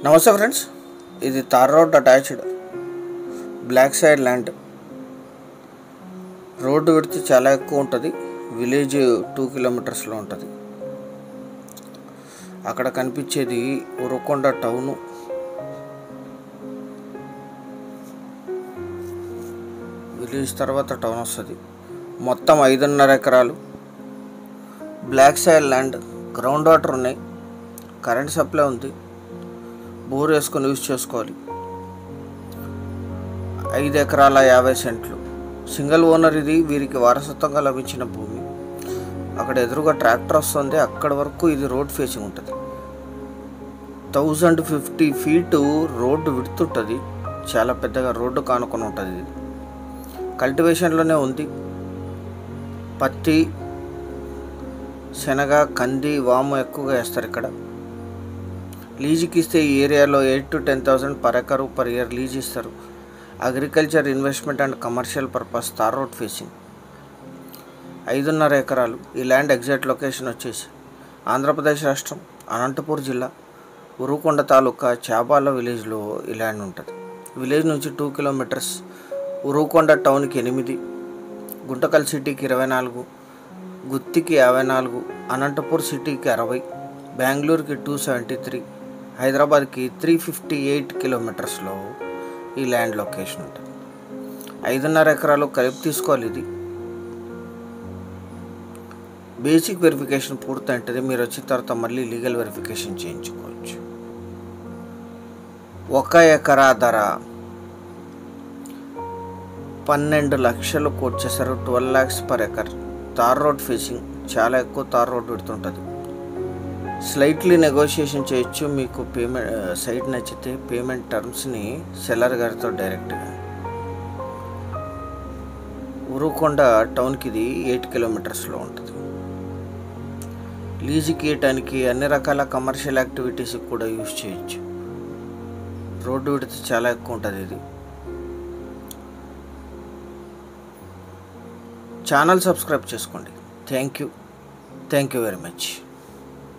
నమస్తే ఫ్రెండ్స్, ఇది tar road attached black side land. Road width చాలా ఎక్కువ ఉంటుంది. విలేజ్ 2 కిలోమీటర్స్లో ఉంటుంది. అక్కడ కనిపించేది ఉరవకొండ టౌను. విలేజ్ తర్వాత టౌన్ వస్తుంది. మొత్తం 5.5 ఎకరాలు black side land. Ground water ఉన్నాయి, కరెంట్ సప్లై ఉంది, బోర్ వేసుకొని యూజ్ చేసుకోవాలి. 5 ఎకరాల 50 సెంట్లు. సింగిల్ ఓనర్ ఇది. వీరికి వారసత్వంగా లభించిన భూమి. అక్కడ ఎదురుగా ట్రాక్టర్ వస్తుంది. అక్కడి వరకు ఇది రోడ్ ఫేసింగ్ ఉంటుంది. 1050 ఫీటు రోడ్డు విడుతుంటుంది. చాలా పెద్దగా రోడ్డు కానుకొని ఉంటుంది. ఇది కల్టివేషన్లోనే ఉంది. పత్తి, శనగ, కంది, వాము ఎక్కువగా వేస్తారు ఇక్కడ. లీజుకి ఇస్తే ఈ ఏరియాలో 8,000 to 10,000 per acre per year lease ఇస్తారు. Agriculture, investment and commercial purpose. Tar road facing. 5.5 ఎకరాలు. ఈ ల్యాండ్ ఎగ్జాక్ట్ లొకేషన్ వచ్చేసి ఆంధ్రప్రదేశ్ రాష్ట్రం, అనంతపూర్ జిల్లా, ఉరవకొండ తాలూకా, చాబాల విలేజ్లో ఈ ల్యాండ్ ఉంటుంది. విలేజ్ నుంచి 2 కిలోమీటర్స్. ఉరవకొండ టౌన్కి 8, గుంటకల్ సిటీకి 24, గుత్తికి 54, అనంతపూర్ సిటీకి 60, బెంగళూరుకి 273, హైదరాబాద్కి 358 కిలోమీటర్స్లో ఈ ల్యాండ్ లొకేషన్ ఉంటుంది. 5.5 ఎకరాలు కలిపి తీసుకోవాలి. ఇది బేసిక్ వెరిఫికేషన్ పూర్తయింటుంది. మీరు వచ్చిన తర్వాత మళ్ళీ లీగల్ వెరిఫికేషన్ చేయించుకోవచ్చు. 1 ఎకరా ధర 12 లక్షలు కోట్ చేశారు. 12 lakhs పర్ ఎకర్. తార్ రోడ్ ఫేసింగ్. చాలా ఎక్కువ తార్ రోడ్ పెడుతుంటుంది. స్లైట్లీ నెగోషియేషన్ చేయొచ్చు. మీకు పేమెంట్ సైట్ నచ్చితే పేమెంట్ టర్మ్స్ని సెల్లర్ గారితో డైరెక్ట్గా. ఉరవకొండ టౌన్కి ఇది 8 కిలోమీటర్స్లో ఉంటుంది. లీజుకి ఇవ్వటానికి అన్ని రకాల కమర్షియల్ యాక్టివిటీస్కి కూడా యూజ్ చేయొచ్చు. రోడ్డు విడ్త్ చాలా ఎక్కువ ఉంటుంది. ఇది ఛానల్ సబ్స్క్రైబ్ చేసుకోండి. Thank you very much.